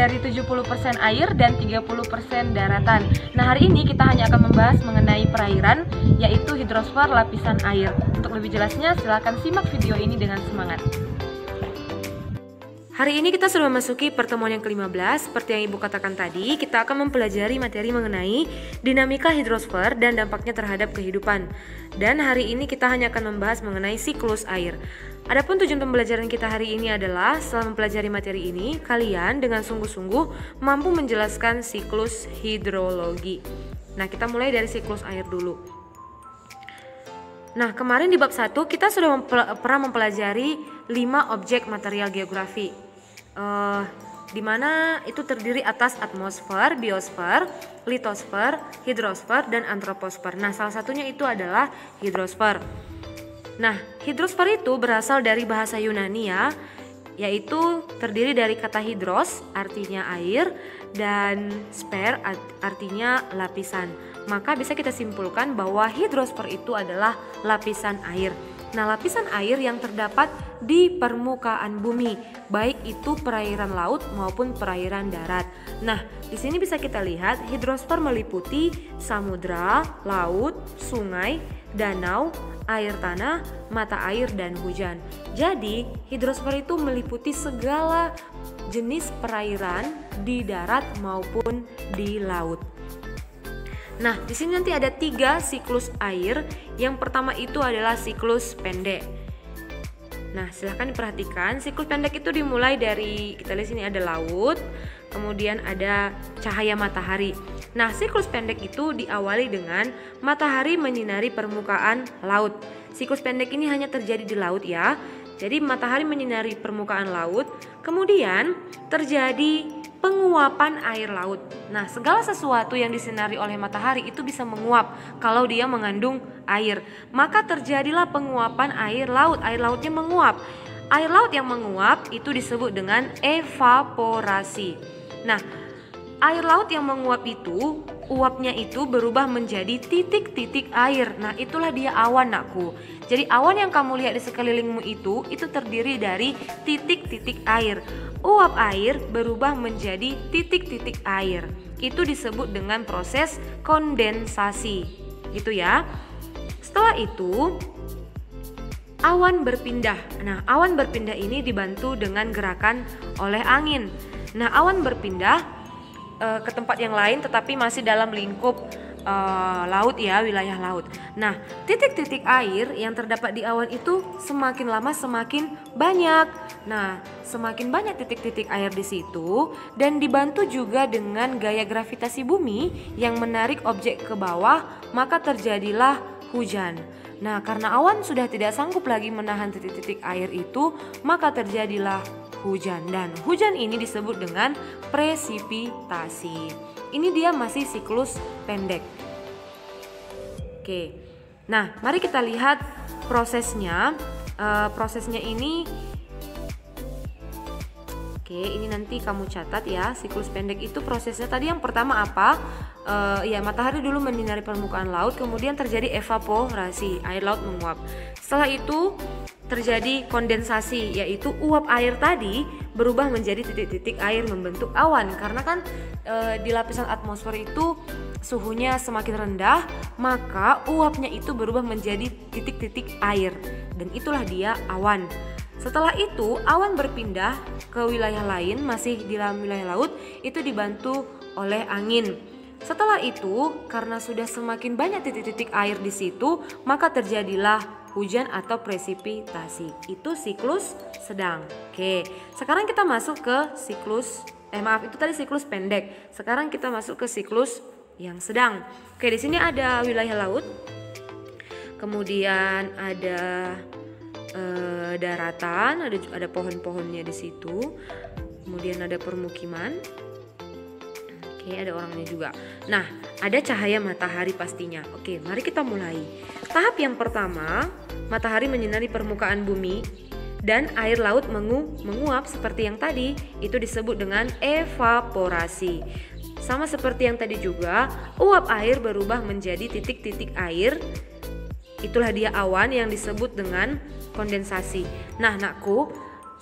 dari 70% air dan 30% daratan. Nah, hari ini kita hanya akan membahas mengenai perairan, yaitu hidrosfer lapisan air. Untuk lebih jelasnya, silakan simak video ini dengan semangat. Hari ini kita sudah memasuki pertemuan yang ke-15. Seperti yang Ibu katakan tadi, kita akan mempelajari materi mengenai dinamika hidrosfer dan dampaknya terhadap kehidupan. Dan hari ini kita hanya akan membahas mengenai siklus air. Adapun tujuan pembelajaran kita hari ini adalah setelah mempelajari materi ini, kalian dengan sungguh-sungguh mampu menjelaskan siklus hidrologi. Nah, kita mulai dari siklus air dulu. Nah, kemarin di bab 1 kita sudah pernah mempelajari 5 objek material geografi. Di mana itu terdiri atas atmosfer, biosfer, litosfer, hidrosfer, dan antroposfer. Nah, salah satunya itu adalah hidrosfer. Nah, hidrosfer itu berasal dari bahasa Yunani ya, yaitu terdiri dari kata hidros, artinya air, dan sfer, artinya lapisan. Maka bisa kita simpulkan bahwa hidrosfer itu adalah lapisan air. Nah, lapisan air yang terdapat di permukaan bumi, baik itu perairan laut maupun perairan darat. Nah, di sini bisa kita lihat hidrosfer meliputi samudra, laut, sungai, danau, air tanah, mata air, dan hujan. Jadi, hidrosfer itu meliputi segala jenis perairan di darat maupun di laut. Nah, di sini nanti ada 3 siklus air. Yang pertama itu adalah siklus pendek. Nah, silahkan diperhatikan. Siklus pendek itu dimulai dari, kita lihat sini ada laut, kemudian ada cahaya matahari. Nah, siklus pendek itu diawali dengan matahari menyinari permukaan laut. Siklus pendek ini hanya terjadi di laut ya. Jadi matahari menyinari permukaan laut, kemudian terjadi penguapan air laut. Nah, segala sesuatu yang disinari oleh matahari itu bisa menguap kalau dia mengandung air. Maka terjadilah penguapan air laut. Air lautnya menguap. Air laut yang menguap itu disebut dengan evaporasi. Nah, air laut yang menguap itu, uapnya itu berubah menjadi titik-titik air. Nah, itulah dia awan, nakku. Jadi awan yang kamu lihat di sekelilingmu itu terdiri dari titik-titik air. Uap air berubah menjadi titik-titik air. Itu disebut dengan proses kondensasi. Gitu ya. Setelah itu awan berpindah. Nah, awan berpindah ini dibantu dengan gerakan oleh angin. Nah, awan berpindah ke tempat yang lain tetapi masih dalam lingkup laut ya, wilayah laut. Nah, titik-titik air yang terdapat di awan itu semakin lama semakin banyak. Nah, semakin banyak titik-titik air di situ dan dibantu juga dengan gaya gravitasi bumi yang menarik objek ke bawah, maka terjadilah hujan. Nah, karena awan sudah tidak sanggup lagi menahan titik-titik air itu, maka terjadilah hujan. Dan hujan ini disebut dengan presipitasi. Ini dia masih siklus pendek. Oke. Nah, mari kita lihat prosesnya. Prosesnya ini, oke, ini nanti kamu catat ya. Siklus pendek itu prosesnya tadi yang pertama apa? Ya, matahari dulu menyinari permukaan laut, kemudian terjadi evaporasi, air laut menguap. Setelah itu terjadi kondensasi, yaitu uap air tadi berubah menjadi titik-titik air membentuk awan. Karena kan di lapisan atmosfer itu suhunya semakin rendah, maka uapnya itu berubah menjadi titik-titik air, dan itulah dia awan. Setelah itu awan berpindah ke wilayah lain, masih di dalam wilayah laut, itu dibantu oleh angin. Setelah itu, karena sudah semakin banyak titik-titik air di situ, maka terjadilah hujan atau presipitasi. Itu siklus sedang. Oke, sekarang kita masuk ke siklus itu tadi siklus pendek. Sekarang kita masuk ke siklus yang sedang. Oke, di sini ada wilayah laut. Kemudian ada daratan, ada pohon-pohonnya di situ. Kemudian ada permukiman. Oke, ada orangnya juga. Nah, ada cahaya matahari pastinya. Oke, mari kita mulai. Tahap yang pertama, matahari menyinari permukaan bumi dan air laut menguap seperti yang tadi. Itu disebut dengan evaporasi. Sama seperti yang tadi juga, uap air berubah menjadi titik-titik air. Itulah dia awan yang disebut dengan kondensasi. Nah, nakku,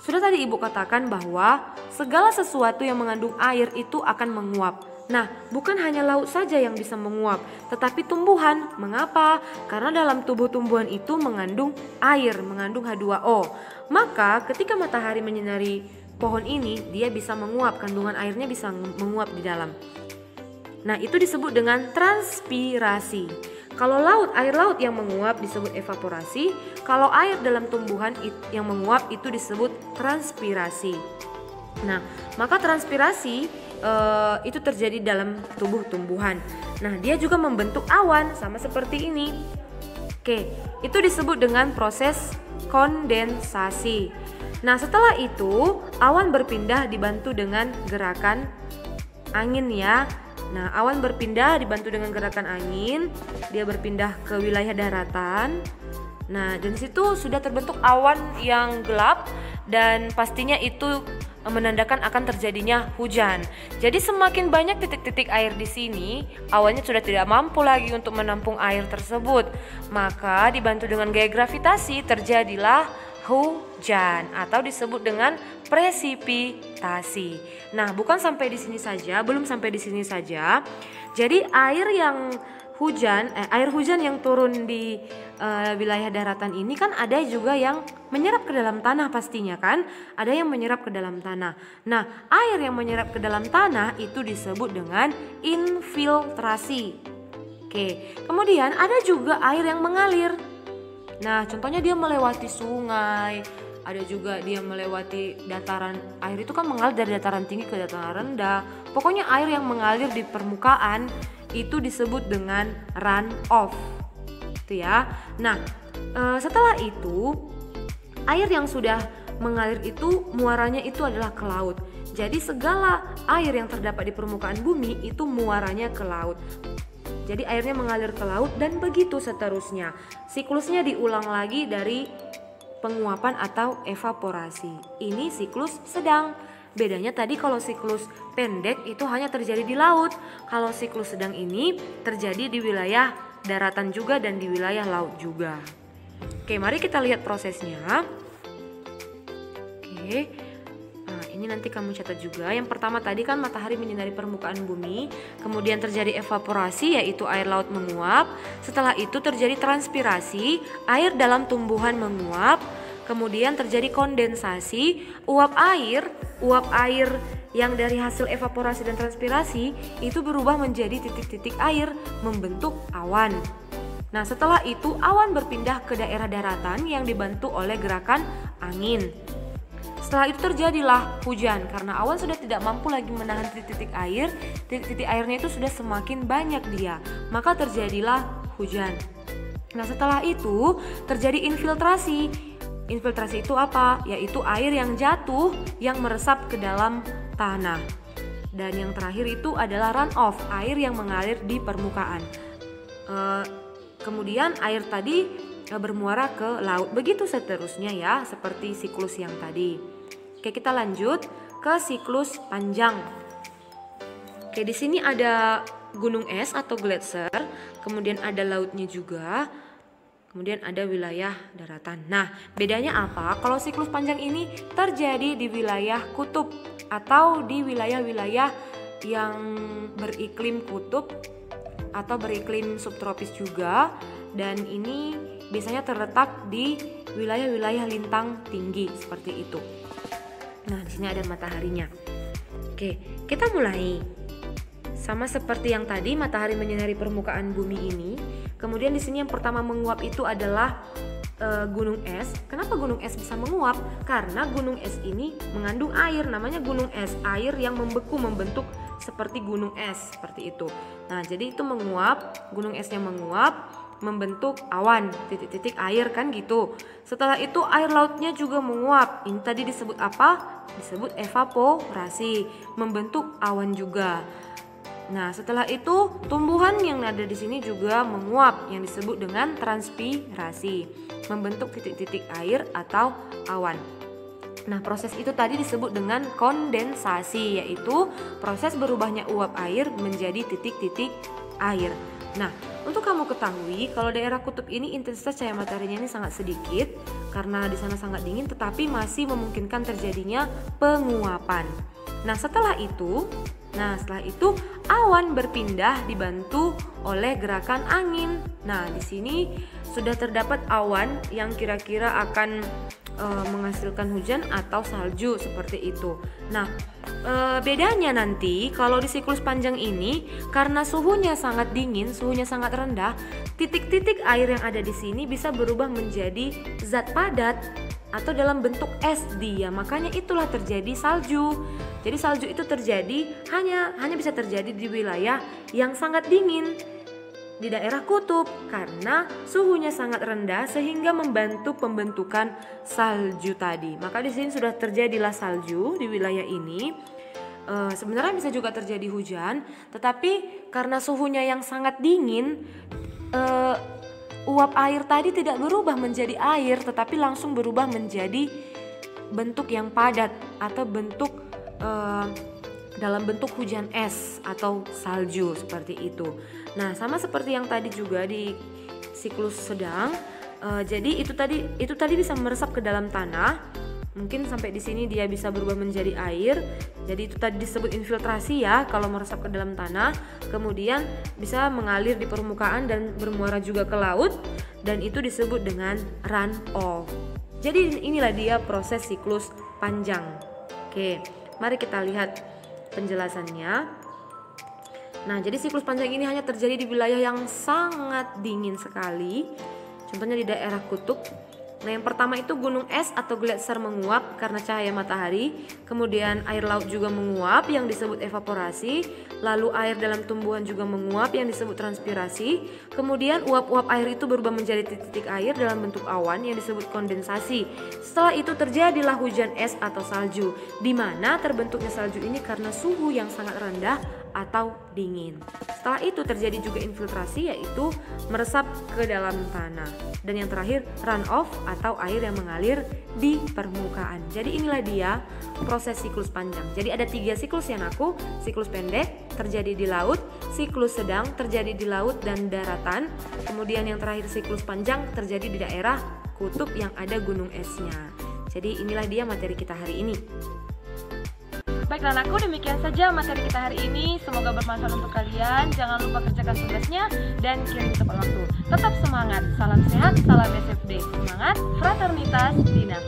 sudah tadi Ibu katakan bahwa segala sesuatu yang mengandung air itu akan menguap. Nah, bukan hanya laut saja yang bisa menguap, tetapi tumbuhan. Mengapa? Karena dalam tubuh tumbuhan itu mengandung air, mengandung H2O. Maka ketika matahari menyinari pohon ini, dia bisa menguap, kandungan airnya bisa menguap di dalam. Nah, itu disebut dengan transpirasi. Kalau air laut yang menguap disebut evaporasi. Kalau air dalam tumbuhan yang menguap itu disebut transpirasi. Nah, maka transpirasi itu terjadi dalam tubuh tumbuhan. Nah, dia juga membentuk awan sama seperti ini. Oke, itu disebut dengan proses kondensasi. Nah, setelah itu awan berpindah dibantu dengan gerakan angin ya. Nah, awan berpindah dibantu dengan gerakan angin, dia berpindah ke wilayah daratan. Nah, dan situ sudah terbentuk awan yang gelap dan pastinya itu menandakan akan terjadinya hujan. Jadi semakin banyak titik-titik air di sini, awannya sudah tidak mampu lagi untuk menampung air tersebut. Maka dibantu dengan gaya gravitasi terjadilah hujan atau disebut dengan presipitasi. Nah, bukan sampai di sini saja, belum sampai di sini saja. Jadi air hujan yang turun di wilayah daratan ini kan ada juga yang menyerap ke dalam tanah pastinya kan? Ada yang menyerap ke dalam tanah. Nah, air yang menyerap ke dalam tanah itu disebut dengan infiltrasi. Oke, kemudian ada juga air yang mengalir. Nah, contohnya dia melewati sungai, ada juga dia melewati dataran. Air itu kan mengalir dari dataran tinggi ke dataran rendah. Pokoknya air yang mengalir di permukaan itu disebut dengan runoff. Itu ya. Nah, setelah itu air yang sudah mengalir itu muaranya itu adalah ke laut. Jadi segala air yang terdapat di permukaan bumi itu muaranya ke laut. Jadi airnya mengalir ke laut dan begitu seterusnya. Siklusnya diulang lagi dari penguapan atau evaporasi. Ini siklus sedang. Bedanya tadi kalau siklus pendek itu hanya terjadi di laut. Kalau siklus sedang ini terjadi di wilayah daratan juga dan di wilayah laut juga. Oke, mari kita lihat prosesnya. Oke. Ini nanti kamu catat juga. Yang pertama tadi kan matahari menyinari permukaan bumi, kemudian terjadi evaporasi yaitu air laut menguap. Setelah itu terjadi transpirasi, air dalam tumbuhan menguap. Kemudian terjadi kondensasi, uap air yang dari hasil evaporasi dan transpirasi itu berubah menjadi titik-titik air membentuk awan. Nah, setelah itu awan berpindah ke daerah daratan yang dibantu oleh gerakan angin. Setelah itu terjadilah hujan karena awan sudah tidak mampu lagi menahan titik-titik air. Titik-titik airnya itu sudah semakin banyak dia, maka terjadilah hujan. Nah, setelah itu terjadi infiltrasi. Infiltrasi itu apa? Yaitu air yang jatuh yang meresap ke dalam tanah. Dan yang terakhir itu adalah runoff, air yang mengalir di permukaan. Kemudian air tadi bermuara ke laut. Begitu seterusnya ya, seperti siklus yang tadi. Oke, kita lanjut ke siklus panjang. Oke, di sini ada gunung es atau gletser, kemudian ada lautnya juga, kemudian ada wilayah daratan. Nah, bedanya apa? Kalau siklus panjang ini terjadi di wilayah kutub atau di wilayah-wilayah yang beriklim kutub atau beriklim subtropis juga, dan ini biasanya terletak di wilayah-wilayah lintang tinggi seperti itu. Nah, di sini ada mataharinya. Oke, kita mulai. Sama seperti yang tadi, matahari menyinari permukaan bumi ini. Kemudian di sini yang pertama menguap itu adalah gunung es. Kenapa gunung es bisa menguap? Karena gunung es ini mengandung air, namanya gunung es. Air yang membeku membentuk seperti gunung es, seperti itu. Nah, jadi itu menguap, gunung esnya menguap, membentuk awan, titik-titik air kan gitu. Setelah itu air lautnya juga menguap. Ini tadi disebut apa? Disebut evaporasi, membentuk awan juga. Nah, setelah itu tumbuhan yang ada di sini juga menguap yang disebut dengan transpirasi, membentuk titik-titik air atau awan. Nah, proses itu tadi disebut dengan kondensasi, yaitu proses berubahnya uap air menjadi titik-titik air. Nah, untuk kamu ketahui kalau daerah kutub ini intensitas cahaya mataharinya ini sangat sedikit karena di sana sangat dingin, tetapi masih memungkinkan terjadinya penguapan. Nah, setelah itu awan berpindah dibantu oleh gerakan angin. Nah, di sini sudah terdapat awan yang kira-kira akan menghasilkan hujan atau salju seperti itu. Nah, bedanya nanti kalau di siklus panjang ini karena suhunya sangat dingin, suhunya sangat rendah, titik-titik air yang ada di sini bisa berubah menjadi zat padat atau dalam bentuk es dia. Makanya itulah terjadi salju. Jadi salju itu terjadi hanya bisa terjadi di wilayah yang sangat dingin, di daerah kutub, karena suhunya sangat rendah sehingga membantu pembentukan salju tadi. Maka di sini sudah terjadilah salju di wilayah ini. Sebenarnya bisa juga terjadi hujan, tetapi karena suhunya yang sangat dingin, uap air tadi tidak berubah menjadi air, tetapi langsung berubah menjadi bentuk yang padat atau dalam bentuk hujan es atau salju seperti itu. Nah, sama seperti yang tadi juga di siklus sedang. Jadi itu tadi bisa meresap ke dalam tanah. Mungkin sampai di sini dia bisa berubah menjadi air. Jadi itu tadi disebut infiltrasi ya, kalau meresap ke dalam tanah, kemudian bisa mengalir di permukaan dan bermuara juga ke laut, dan itu disebut dengan run off. Jadi inilah dia proses siklus panjang. Oke, mari kita lihat penjelasannya. Nah, jadi siklus panjang ini hanya terjadi di wilayah yang sangat dingin sekali. Contohnya di daerah kutub. Nah, yang pertama itu gunung es atau gletser menguap karena cahaya matahari. Kemudian air laut juga menguap yang disebut evaporasi. Lalu air dalam tumbuhan juga menguap yang disebut transpirasi. Kemudian uap-uap air itu berubah menjadi titik-titik air dalam bentuk awan yang disebut kondensasi. Setelah itu terjadilah hujan es atau salju, di mana terbentuknya salju ini karena suhu yang sangat rendah atau dingin. Setelah itu terjadi juga infiltrasi, yaitu meresap ke dalam tanah. Dan yang terakhir run off atau air yang mengalir di permukaan. Jadi inilah dia proses siklus panjang. Jadi ada 3 siklus ya anakku. Siklus pendek terjadi di laut, siklus sedang terjadi di laut dan daratan. Kemudian yang terakhir siklus panjang terjadi di daerah kutub yang ada gunung esnya. Jadi inilah dia materi kita hari ini. Baiklah anakku, demikian saja materi kita hari ini. Semoga bermanfaat untuk kalian. Jangan lupa kerjakan tugasnya dan kirim tepat waktu. Tetap semangat. Salam sehat, salam SFD. Semangat, fraternitas, Dina.